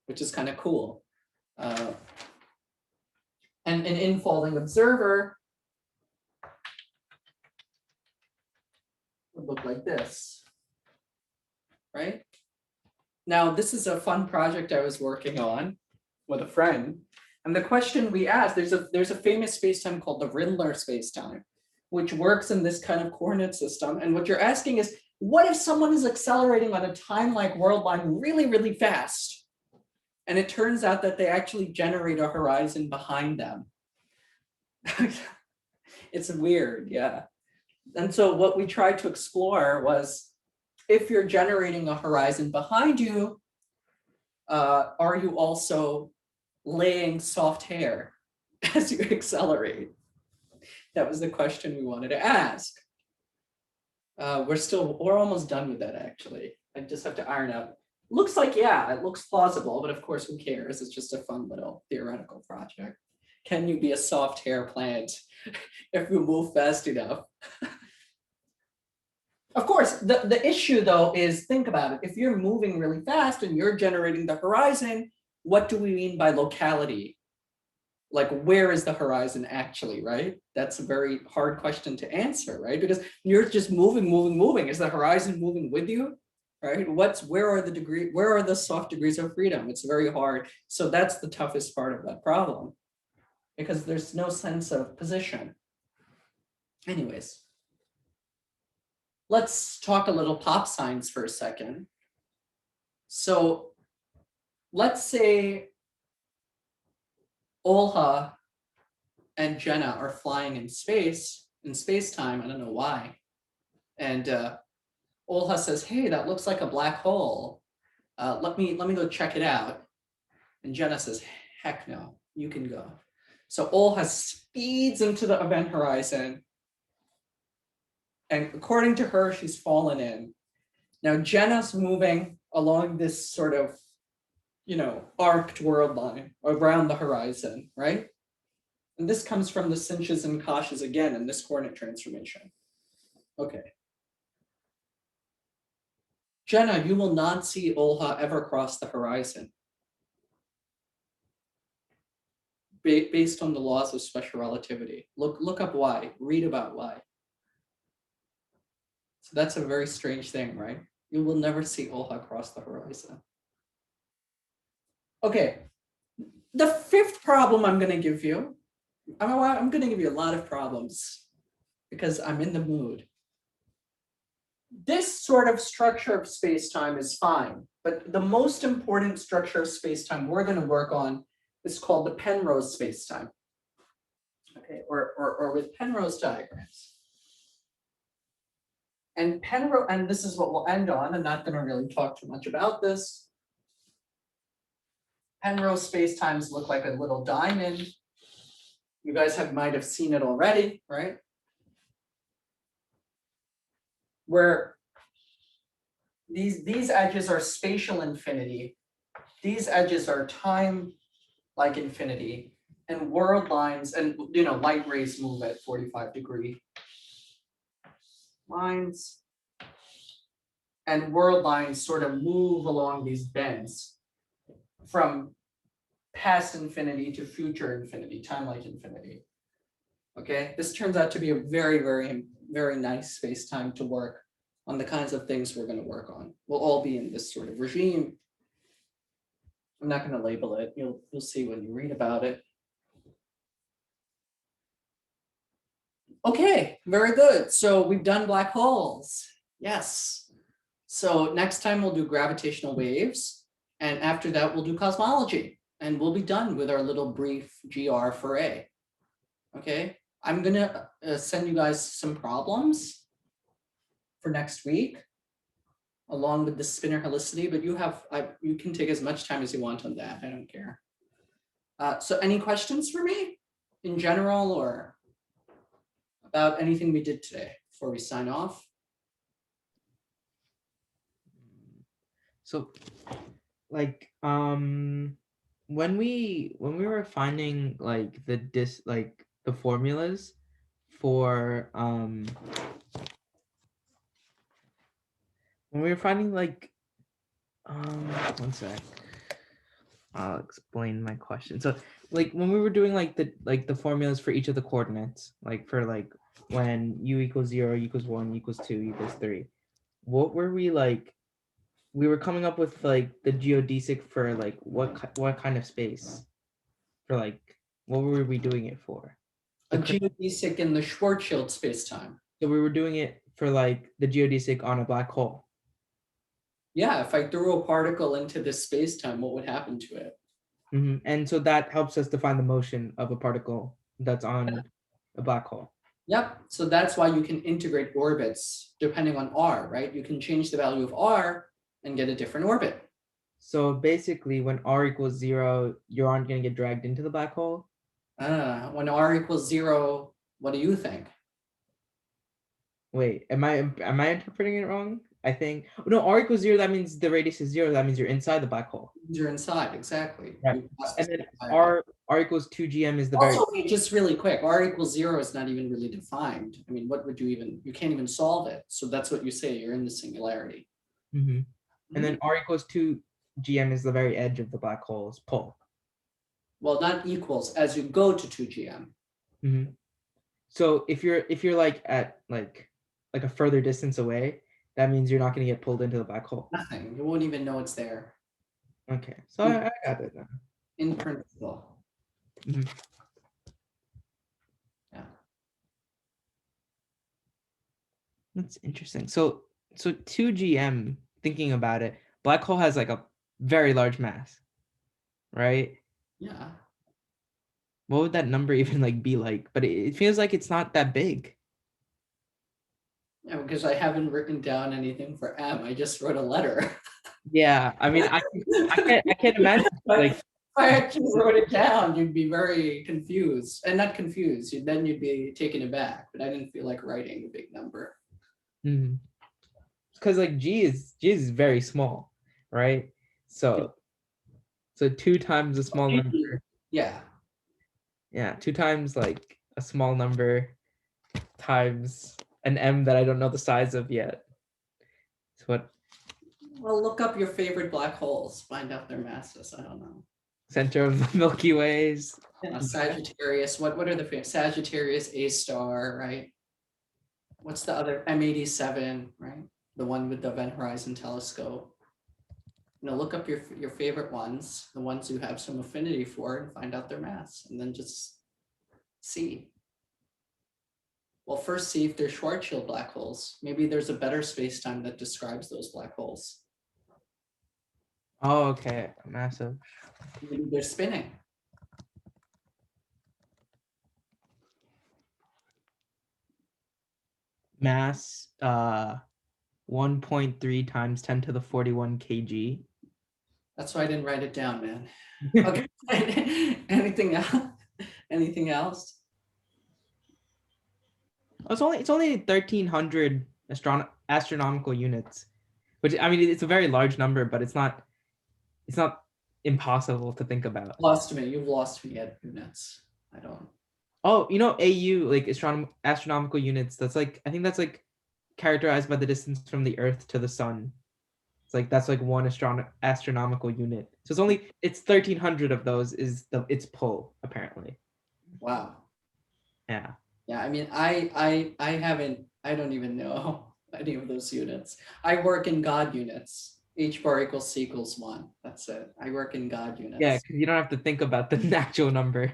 which is kind of cool. And an infalling observer would look like this, right? Now, this is a fun project I was working on with a friend. And the question we asked, there's a famous spacetime called the Rindler spacetime, which works in this kind of coordinate system. And what you're asking is, what if someone is accelerating on a time-like world line really, really fast? And it turns out that they actually generate a horizon behind them. It's weird, yeah. And so what we tried to explore was, if you're generating a horizon behind you, are you also laying soft hair as you accelerate? That was the question we wanted to ask. We're almost done with that, actually. I just have to iron out. Looks like, yeah, it looks plausible, but of course, who cares? It's just a fun little theoretical project. Can you be a soft hair plant if you move fast enough? Of course, the issue though is, think about it. If you're moving really fast and you're generating the horizon, what do we mean by locality? Like, where is the horizon actually, right? That's a very hard question to answer, right? Because you're just moving. Is the horizon moving with you, right? Where are the soft degrees of freedom? It's very hard. So that's the toughest part of that problem, because there's no sense of position. Anyways, let's talk a little pop science for a second. So let's say Olha and Jenna are flying in space-time, I don't know why. And Olha says, hey, that looks like a black hole. Let me go check it out. And Jenna says, heck no, you can go. So Olha speeds into the event horizon. And according to her, she's fallen in. Now Jenna's moving along this sort of, arced world line around the horizon, right? And this comes from the Cinches and Cauchys again in this coordinate transformation. Okay. Jenna, you will not see Olha ever cross the horizon. Based on the laws of special relativity. Look up why, read about why. So that's a very strange thing, right? You will never see Olha cross the horizon. Okay, the fifth problem I'm going to give you, I'm going to give you a lot of problems because I'm in the mood. this sort of structure of space-time is fine, but the most important structure of space-time we're going to work on is called the Penrose space-time. Okay, or with Penrose diagrams. And and this is what we'll end on. I'm not going to really talk too much about this. Penrose spacetimes look like a little diamond. You guys might have seen it already, right? Where these edges are spatial infinity. These edges are time like infinity, and world lines, and light rays move at 45-degree lines. And world lines sort of move along these bends from past infinity to future infinity, time like infinity. Okay, this turns out to be a very, very, very nice space-time to work on the kinds of things we're going to work on. We'll all be in this sort of regime. I'm not going to label it. You'll see when you read about it. Okay, very good. So we've done black holes. Yes. So next time we'll do gravitational waves, and after that we'll do cosmology, and we'll be done with our little brief GR for A. Okay, I'm gonna send you guys some problems for next week, along with the spinor helicity, but you can take as much time as you want on that. I don't care. So any questions for me in general or about anything we did today before we sign off? So, like, when we were finding like the formulas for when we were finding like one sec, I'll explain my question. So, like when we were doing like the formulas for each of the coordinates, like for like when u equals 0, u equals 1, u equals 2, u equals 3, what were we like? We were coming up with like the geodesic for like what kind of space, for like what were we doing it for? A geodesic in the Schwarzschild spacetime. So we were doing it for like the geodesic on a black hole. Yeah, if I threw a particle into this spacetime, what would happen to it? And so that helps us define the motion of a particle that's on a black hole. Yep, so that's why you can integrate orbits depending on r, right? You can change the value of r and get a different orbit. So basically when r equals 0, you aren't going to get dragged into the black hole? When r equals 0, what do you think? Wait, am I interpreting it wrong? I think no, r equals 0, that means the radius is 0, that means you're inside the black hole. You're inside, exactly. Right. And then r equals 2 GM is the very. Also, just really quick, r equals 0 is not even really defined. I mean, what would you can't even solve it. So that's what you say, you're in the singularity. And then r equals 2 GM is the very edge of the black hole's pole. Well, not equals, as you go to 2 GM. So if you're like at like a further distance away, that means you're not going to get pulled into the black hole. Nothing, you won't even know it's there. Okay, so I got it now. In principle. Yeah. That's interesting. So 2 GM, thinking about it, black hole has like a very large mass, right? Yeah. What would that number even like be like? But it feels like it's not that big. Yeah, because I haven't written down anything for M. I just wrote a letter. Yeah, I mean, I can't imagine. Like, if I actually wrote it down, you'd be very confused, and not confused. Then you'd be taken aback. But I didn't feel like writing a big number. Because like G is very small, right? So 2 times a small number. Yeah. Yeah, 2 times like a small number times an M that I don't know the size of yet. So what? Well, look up your favorite black holes. Find out their masses. I don't know. Center of the Milky Ways. Yeah, Sagittarius. What are the Sagittarius, A star, right? What's the other? M87, right? The one with the Event Horizon Telescope. Look up your favorite ones, the ones you have some affinity for, and find out their mass, and then just see. Well, first see if they're Schwarzschild black holes. Maybe there's a better space-time that describes those black holes. Oh, okay. Massive. Maybe they're spinning. Mass 1.3 times 10 to the 41 kg. That's why I didn't write it down, man. Okay. Anything else? Anything else? It's only 1,300 astronomical units, which I mean it's a very large number, but it's not impossible to think about. Lost me. You've lost me at units. I don't. Oh, you know AU, like astronomical units. That's like I think that's like characterized by the distance from the Earth to the Sun. It's like that's like one astronomical unit. So it's 1,300 of those is its pull apparently. Wow. Yeah. Yeah. I mean, I don't even know any of those units. I work in God units. H bar equals C equals 1. That's it. I work in God units. Yeah, because you don't have to think about the actual number.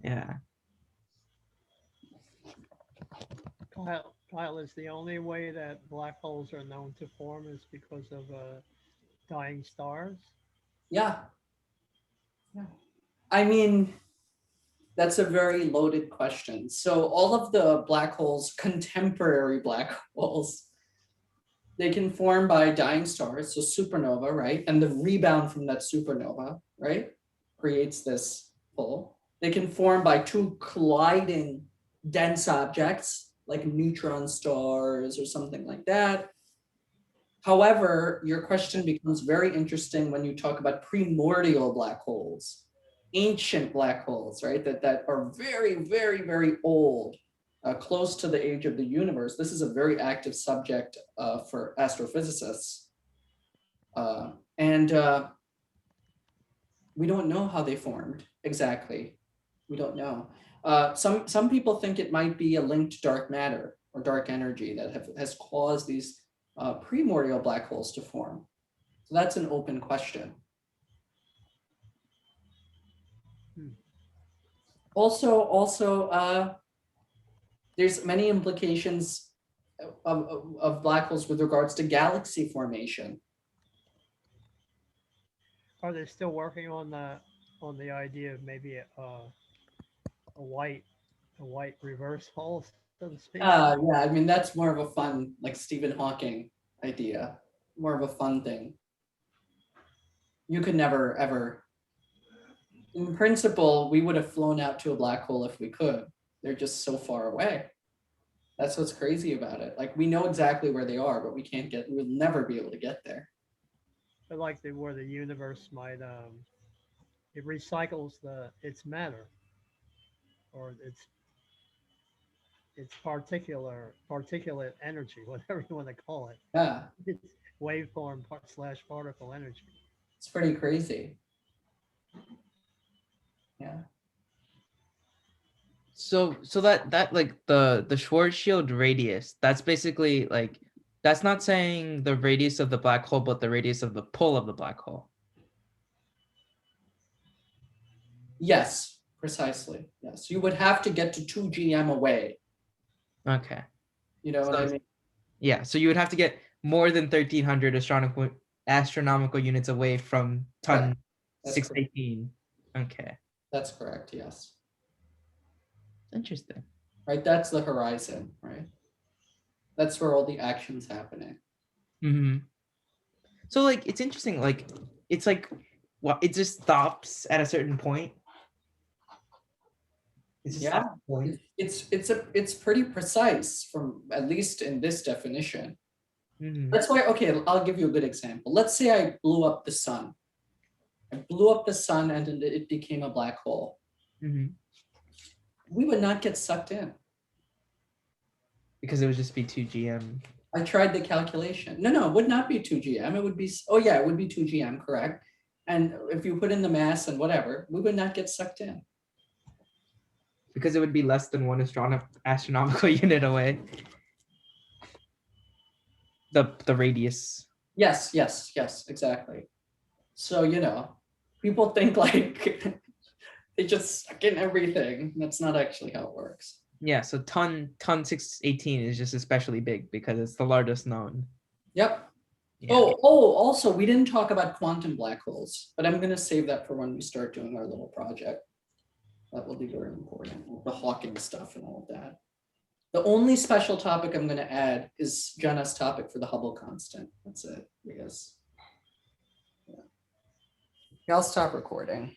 Yeah. Kyle, is the only way that black holes are known to form is because of dying stars? Yeah. Yeah. I mean, that's a very loaded question. So all of the black holes, contemporary black holes, they can form by dying stars, so supernova, right? And the rebound from that supernova, right, creates this pull. They can form by two colliding dense objects like neutron stars or something like that. However, your question becomes very interesting when you talk about primordial black holes, ancient black holes, right? That are very, very, very old, close to the age of the universe. This is a very active subject for astrophysicists. And we don't know how they formed exactly. We don't know. Some people think it might be a link to dark matter or dark energy that has caused these primordial black holes to form. So that's an open question. Also, there's many implications of black holes with regards to galaxy formation. Are they still working on the idea of maybe a white reverse hole, so to speak? Yeah, I mean, that's more of a fun, like Stephen Hawking idea, more of a fun thing. You could never, ever, in principle, we would have flown out to a black hole if we could. They're just so far away. That's what's crazy about it. Like, we know exactly where they are, but we'll never be able to get there. But like where the universe might, it recycles its matter, or its particulate energy, whatever you want to call it. Yeah, It's waveform / particle energy. it's pretty crazy. Yeah. So that like the Schwarzschild radius, that's basically like that's not saying the radius of the black hole, but the radius of the pull of the black hole. Yes, precisely. Yes, you would have to get to 2 GM away. Okay. You know what I So- mean? Yeah. So you would have to get more than 1,300 astronomical units away from ton That's 618. Okay. That's correct. Yes. Interesting. Right. That's the horizon. Right. That's where all the action's happening. Mm-hmm. So like it's interesting. Like it's like what it just stops at a certain point. It just Yeah. stops at a point. It's pretty precise from at least in this definition. Mhm. That's why. Okay, I'll give you a good example. Let's say I blew up the sun. I blew up the sun and it became a black hole. Mhm. We would not get sucked in. Because it would just be 2 GM. I tried the calculation. No, it would not be 2 GM. It would be, oh yeah, it would be 2 GM, correct. And if you put in the mass and whatever, we would not get sucked in. Because it would be less than one astronomical unit away. The radius. Yes, exactly. So, people think like they just suck in everything. That's not actually how it works. Yeah, so ton 618 is just especially big because it's the largest known. Yep. Yeah. Oh, also, we didn't talk about quantum black holes, but I'm gonna save that for when we start doing our little project. That will be very important, the Hawking stuff and all of that. The only special topic I'm gonna add is Jenna's topic for the Hubble constant. That's it, I guess. Yeah, I'll stop recording.